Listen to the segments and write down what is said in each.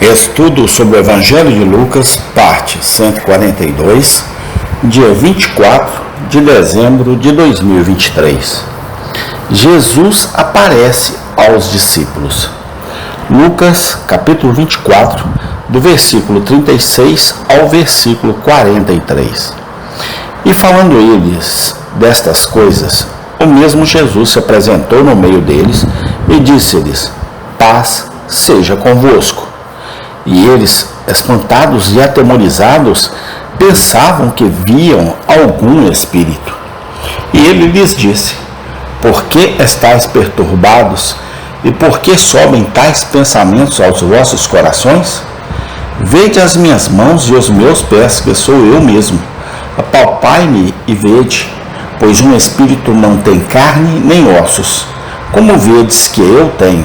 Estudo sobre o Evangelho de Lucas, parte 142, dia 24 de dezembro de 2023. Jesus aparece aos discípulos. Lucas, capítulo 24, do versículo 36 ao versículo 43. E falando eles destas coisas, o mesmo Jesus se apresentou no meio deles e disse-lhes: paz seja convosco. E eles, espantados e atemorizados, pensavam que viam algum espírito. E ele lhes disse: por que estáis perturbados? E por que sobem tais pensamentos aos vossos corações? Vede as minhas mãos e os meus pés, que sou eu mesmo. Apalpai-me e vede, pois um espírito não tem carne nem ossos, como vedes que eu tenho.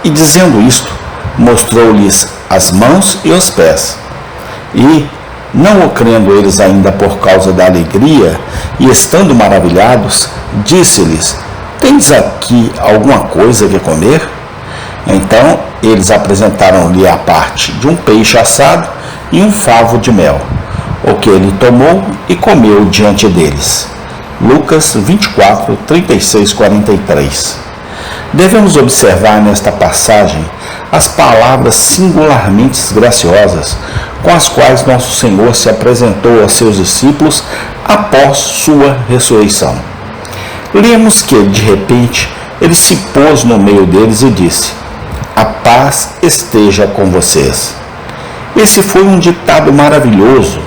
E dizendo isto, mostrou-lhes as mãos e os pés. E, não o crendo eles ainda por causa da alegria, e estando maravilhados, disse-lhes: tendes aqui alguma coisa que comer? Então eles apresentaram-lhe a parte de um peixe assado e um favo de mel, o que ele tomou e comeu diante deles. Lucas 24, 36, 43. Devemos observar nesta passagem as palavras singularmente graciosas com as quais nosso Senhor se apresentou aos seus discípulos após sua ressurreição. Lemos que, de repente, ele se pôs no meio deles e disse: a paz esteja com vocês. Esse foi um ditado maravilhoso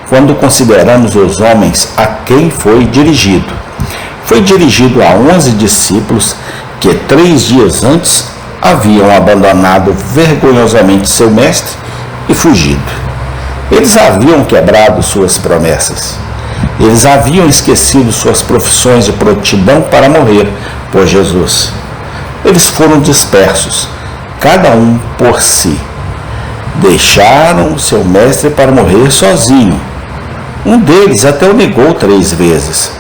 quando consideramos os homens a quem foi dirigido. Foi dirigido a 11 discípulos que 3 dias antes haviam abandonado vergonhosamente seu mestre e fugido. Eles haviam quebrado suas promessas. Eles haviam esquecido suas profissões de prontidão para morrer por Jesus. Eles foram dispersos, cada um por si. Deixaram seu mestre para morrer sozinho. Um deles até o negou 3 vezes.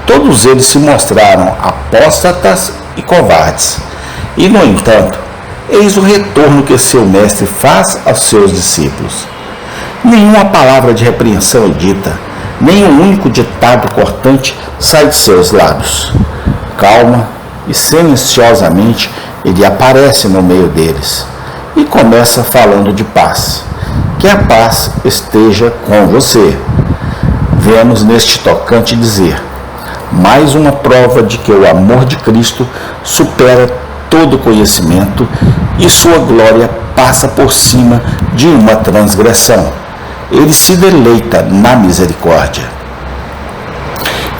Todos eles se mostraram apóstatas e covardes. E, no entanto, eis o retorno que seu mestre faz aos seus discípulos. Nenhuma palavra de repreensão é dita, nem um único ditado cortante sai de seus lábios. Calma e silenciosamente ele aparece no meio deles e começa falando de paz. Que a paz esteja com você. Vemos neste tocante dizer: mais uma prova de que o amor de Cristo supera todo conhecimento e sua glória passa por cima de uma transgressão. Ele se deleita na misericórdia.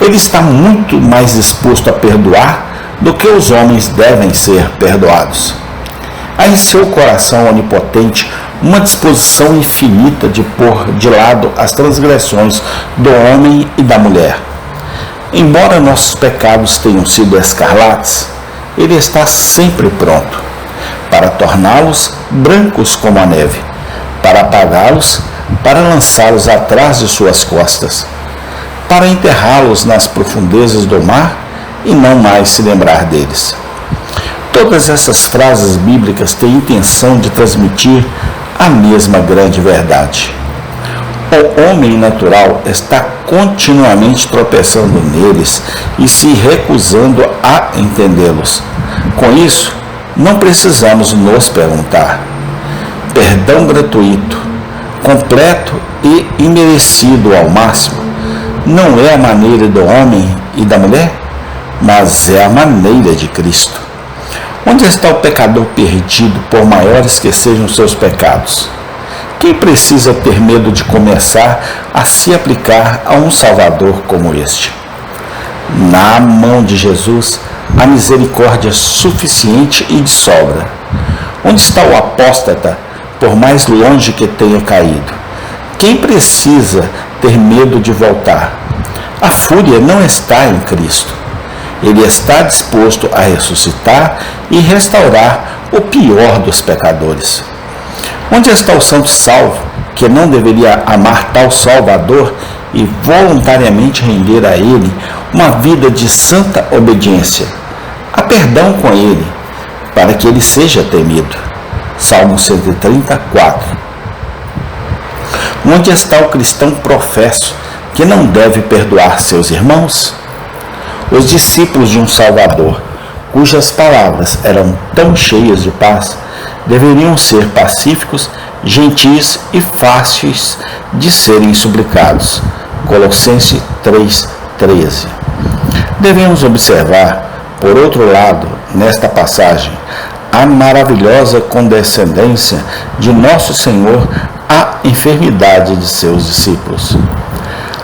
Ele está muito mais disposto a perdoar do que os homens devem ser perdoados. Há em seu coração onipotente uma disposição infinita de pôr de lado as transgressões do homem e da mulher. Embora nossos pecados tenham sido escarlates, ele está sempre pronto para torná-los brancos como a neve, para apagá-los, para lançá-los atrás de suas costas, para enterrá-los nas profundezas do mar e não mais se lembrar deles. Todas essas frases bíblicas têm intenção de transmitir a mesma grande verdade. O homem natural está continuamente tropeçando neles e se recusando a entendê-los. Com isso, não precisamos nos perguntar: perdão gratuito, completo e imerecido ao máximo, não é a maneira do homem e da mulher, mas é a maneira de Cristo. Onde está o pecador perdido, por maiores que sejam seus pecados? Quem precisa ter medo de começar a se aplicar a um Salvador como este? Na mão de Jesus, a misericórdia é suficiente e de sobra. Onde está o apóstata, por mais longe que tenha caído? Quem precisa ter medo de voltar? A fúria não está em Cristo. Ele está disposto a ressuscitar e restaurar o pior dos pecadores. Onde está o santo salvo, que não deveria amar tal Salvador e voluntariamente render a ele uma vida de santa obediência? Há perdão com ele, para que ele seja temido. Salmo 134. Onde está o cristão professo que não deve perdoar seus irmãos? Os discípulos de um Salvador, cujas palavras eram tão cheias de paz, deveriam ser pacíficos, gentis e fáceis de serem suplicados. Colossenses 3:13. Devemos observar, por outro lado, nesta passagem, a maravilhosa condescendência de nosso Senhor à enfermidade de seus discípulos.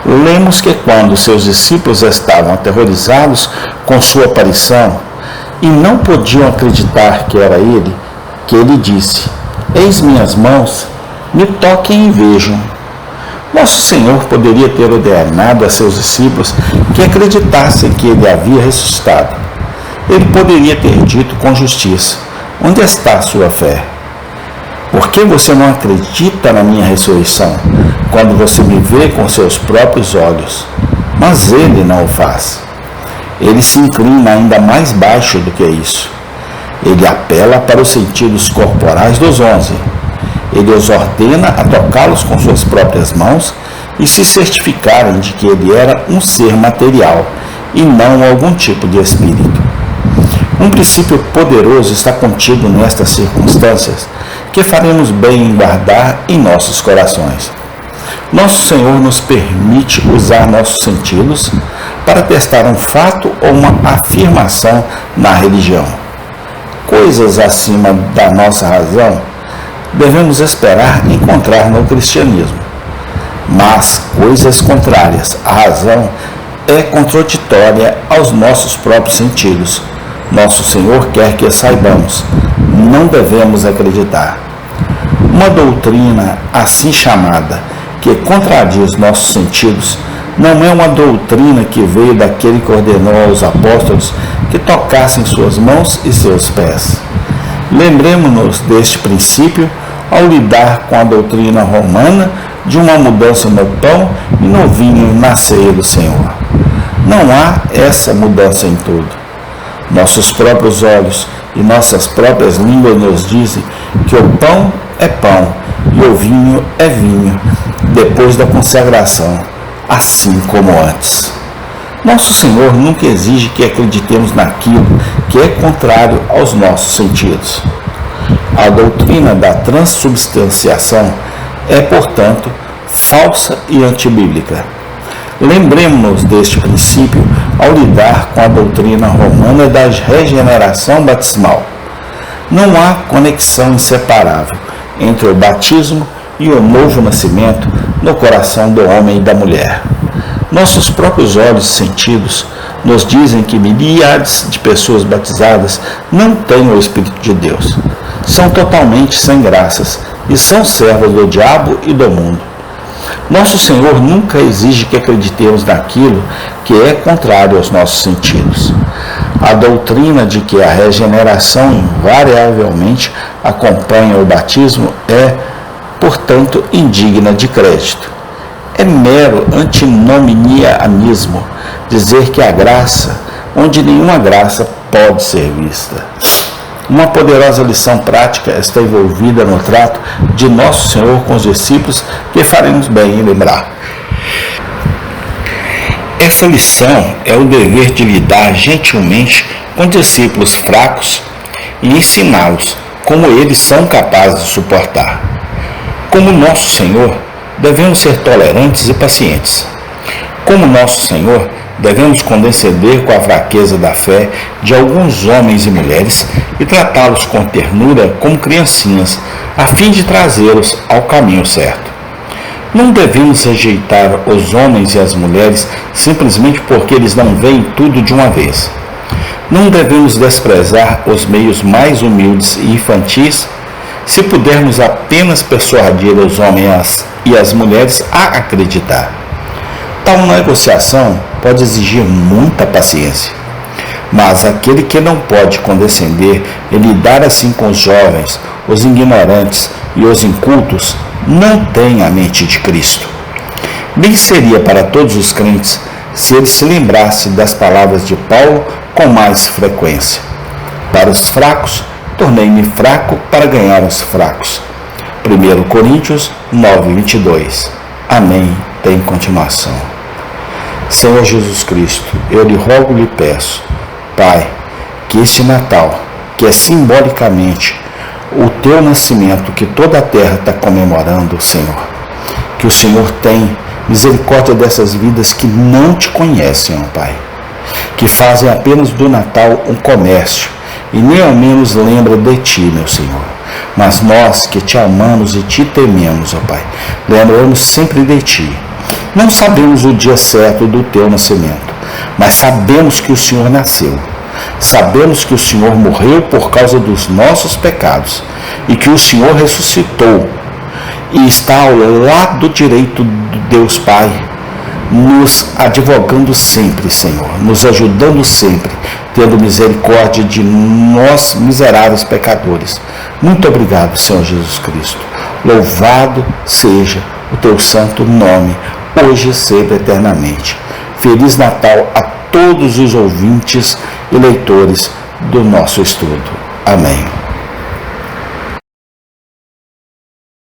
Lemos que quando seus discípulos estavam aterrorizados com sua aparição e não podiam acreditar que era ele, que ele disse: "Eis minhas mãos, me toquem e vejam." Nosso Senhor poderia ter ordenado a seus discípulos que acreditassem que ele havia ressuscitado. Ele poderia ter dito com justiça: "Onde está a sua fé? Por que você não acredita na minha ressurreição, quando você me vê com seus próprios olhos?" Mas ele não o faz. Ele se inclina ainda mais baixo do que isso. Ele apela para os sentidos corporais dos 11. Ele os ordena a tocá-los com suas próprias mãos e se certificarem de que ele era um ser material e não algum tipo de espírito. Um princípio poderoso está contido nestas circunstâncias que faremos bem em guardar em nossos corações. Nosso Senhor nos permite usar nossos sentidos para testar um fato ou uma afirmação na religião. Coisas acima da nossa razão devemos esperar encontrar no cristianismo, mas coisas contrárias à razão é contraditória aos nossos próprios sentidos. Nosso Senhor quer que saibamos, não devemos acreditar. Uma doutrina assim chamada, que contradiz nossos sentidos, não é uma doutrina que veio daquele que ordenou aos apóstolos que tocassem suas mãos e seus pés. Lembremos-nos deste princípio ao lidar com a doutrina romana de uma mudança no pão e no vinho na ceia do Senhor. Não há essa mudança em tudo. Nossos próprios olhos e nossas próprias línguas nos dizem que o pão é pão e o vinho é vinho, depois da consagração, assim como antes. Nosso Senhor nunca exige que acreditemos naquilo que é contrário aos nossos sentidos. A doutrina da transubstanciação é, portanto, falsa e antibíblica. Lembremos-nos deste princípio ao lidar com a doutrina romana da regeneração batismal. Não há conexão inseparável entre o batismo e o novo nascimento no coração do homem e da mulher. Nossos próprios olhos e sentidos nos dizem que milhares de pessoas batizadas não têm o Espírito de Deus. São totalmente sem graças e são servos do diabo e do mundo. Nosso Senhor nunca exige que acreditemos naquilo que é contrário aos nossos sentidos. A doutrina de que a regeneração invariavelmente acompanha o batismo é, portanto, indigna de crédito. É mero antinomianismo dizer que a graça, onde nenhuma graça pode ser vista. Uma poderosa lição prática está envolvida no trato de Nosso Senhor com os discípulos que faremos bem em lembrar. Essa lição é o dever de lidar gentilmente com discípulos fracos e ensiná-los como eles são capazes de suportar. Como Nosso Senhor, devemos ser tolerantes e pacientes. Como Nosso Senhor, devemos condescender com a fraqueza da fé de alguns homens e mulheres e tratá-los com ternura como criancinhas, a fim de trazê-los ao caminho certo. Não devemos rejeitar os homens e as mulheres simplesmente porque eles não veem tudo de uma vez. Não devemos desprezar os meios mais humildes e infantis se pudermos apenas persuadir os homens e as mulheres a acreditar. Tal negociação pode exigir muita paciência, mas aquele que não pode condescender e lidar assim com os jovens, os ignorantes e os incultos, não tem a mente de Cristo. Bem seria para todos os crentes se eles se lembrassem das palavras de Paulo com mais frequência. Para os fracos, tornei-me fraco para ganhar os fracos. 1 Coríntios 9:22. Amém. Tem continuação. Senhor Jesus Cristo, eu lhe rogo e lhe peço, Pai, que este Natal, que é simbolicamente o teu nascimento, que toda a terra está comemorando, Senhor, que o Senhor tem misericórdia dessas vidas que não te conhecem, ó Pai, que fazem apenas do Natal um comércio e nem ao menos lembra de ti, meu Senhor. Mas nós que te amamos e te tememos, ó Pai, lembramos sempre de ti. Não sabemos o dia certo do teu nascimento, mas sabemos que o Senhor nasceu. Sabemos que o Senhor morreu por causa dos nossos pecados e que o Senhor ressuscitou e está ao lado direito de Deus Pai, nos advogando sempre, Senhor, nos ajudando sempre, tendo misericórdia de nós miseráveis pecadores. Muito obrigado, Senhor Jesus Cristo. Louvado seja o teu santo nome, hoje e sempre eternamente. Feliz Natal a todos os ouvintes e leitores do nosso estudo. Amém.